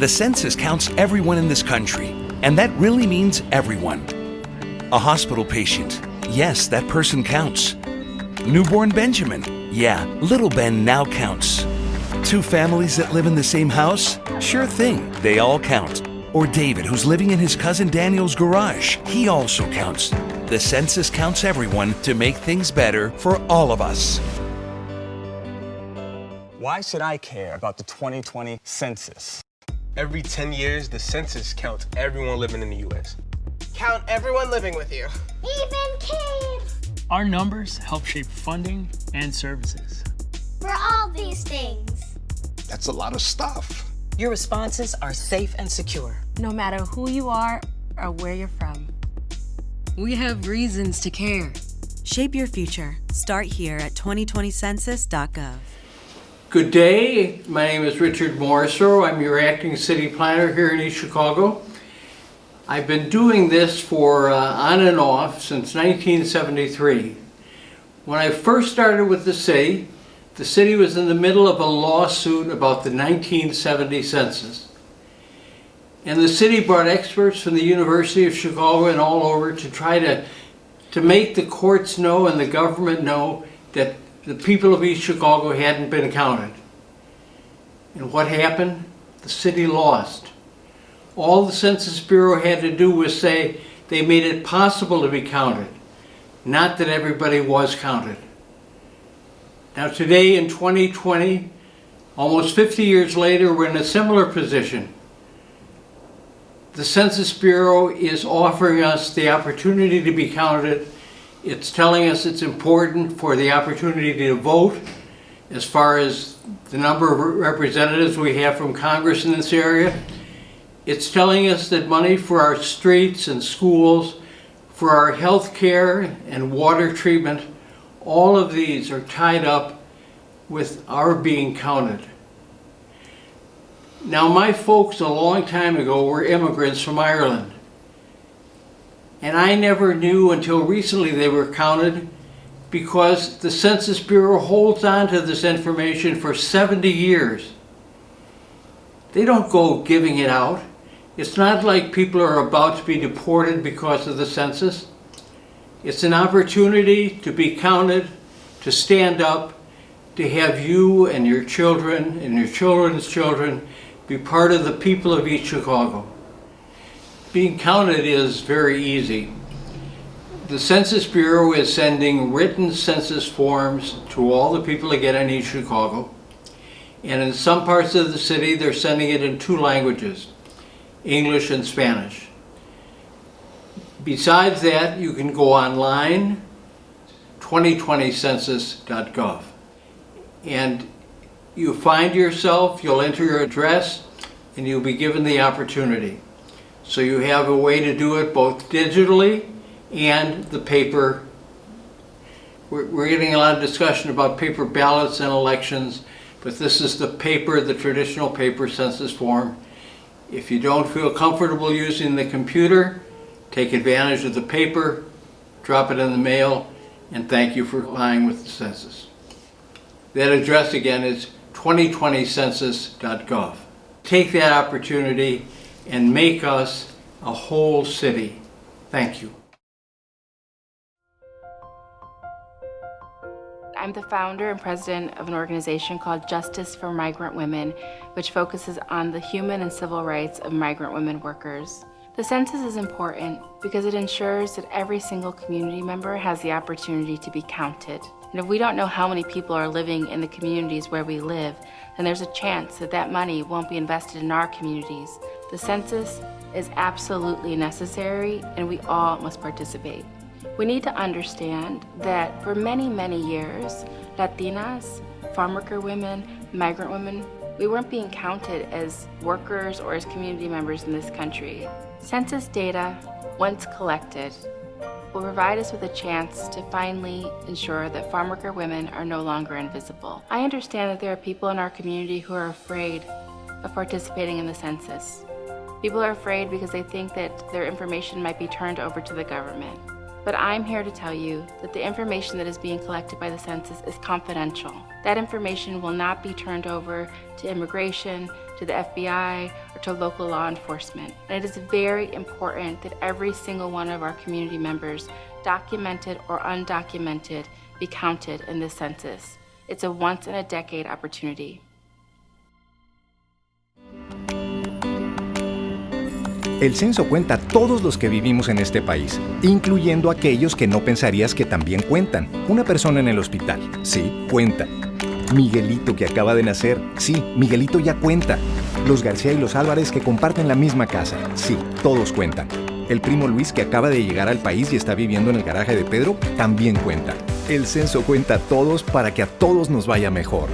The census counts everyone in this country, and that really means everyone. A hospital patient, yes, that person counts. Newborn Benjamin, yeah, little Ben now counts. Two families that live in the same house, sure thing, they all count. Or David, who's living in his cousin Daniel's garage, he also counts. The census counts everyone to make things better for all of us. Why should I care about the 2020 census? Every 10 years, the census counts everyone living in the U.S. Count everyone living with you. Even kids! Our numbers help shape funding and services. For all these things. That's a lot of stuff. Your responses are safe and secure. No matter who you are or where you're from. We have reasons to care. Shape your future. Start here at 2020census.gov. Good day. My name is Richard Morrisow. I'm your acting city planner here in East Chicago. I've been doing this for on and off since 1973. When I first started with the city was in the middle of a lawsuit about the 1970 census. And the city brought experts from the University of Chicago and all over to try to make the courts know and the government know that the people of East Chicago hadn't been counted. And what happened? The city lost. All the Census Bureau had to do was say they made it possible to be counted, not that everybody was counted. Now today in 2020, almost 50 years later, we're in a similar position. The Census Bureau is offering us the opportunity to be counted. It's telling us it's important for the opportunity to vote as far as the number of representatives we have from Congress in this area. It's telling us that money for our streets and schools, for our health care and water treatment, all of these are tied up with our being counted. Now, my folks a long time ago were immigrants from Ireland. And I never knew until recently they were counted because the Census Bureau holds on to this information for 70 years. They don't go giving it out. It's not like people are about to be deported because of the census. It's an opportunity to be counted, to stand up, to have you and your children and your children's children be part of the people of East Chicago. Being counted is very easy. The Census Bureau is sending written census forms to all the people that get in East Chicago. And in some parts of the city, they're sending it in two languages, English and Spanish. Besides that, you can go online, 2020census.gov. And you find yourself, you'll enter your address, and you'll be given the opportunity. So you have a way to do it both digitally and the paper. We're getting a lot of discussion about paper ballots and elections, but this is the paper, the traditional paper census form. If you don't feel comfortable using the computer, take advantage of the paper, drop it in the mail, and thank you for complying with the census. That address again is 2020census.gov. Take that opportunity and make us a whole city. Thank you. I'm the founder and president of an organization called Justice for Migrant Women, which focuses on the human and civil rights of migrant women workers. The census is important because it ensures that every single community member has the opportunity to be counted. And if we don't know how many people are living in the communities where we live, then there's a chance that that money won't be invested in our communities. The census is absolutely necessary, and we all must participate. We need to understand that for many, many years, Latinas, farm worker women, migrant women, we weren't being counted as workers or as community members in this country. Census data, once collected, will provide us with a chance to finally ensure that farm worker women are no longer invisible. I understand that there are people in our community who are afraid of participating in the census. People are afraid because they think that their information might be turned over to the government. But I'm here to tell you that the information that is being collected by the census is confidential. That information will not be turned over to immigration, to the FBI, or work to local law enforcement. And it is very important that every single one of our community members, documented or undocumented, be counted in this census. It's a once-in-a-decade opportunity. El censo cuenta a todos los que vivimos en este país, incluyendo aquellos que no pensarías que también cuentan. Una persona en el hospital, sí, cuenta. Miguelito que acaba de nacer, sí, Miguelito ya cuenta. Los García y los Álvarez que comparten la misma casa, sí, todos cuentan. El primo Luis que acaba de llegar al país y está viviendo en el garaje de Pedro, también cuenta. El censo cuenta a todos para que a todos nos vaya mejor.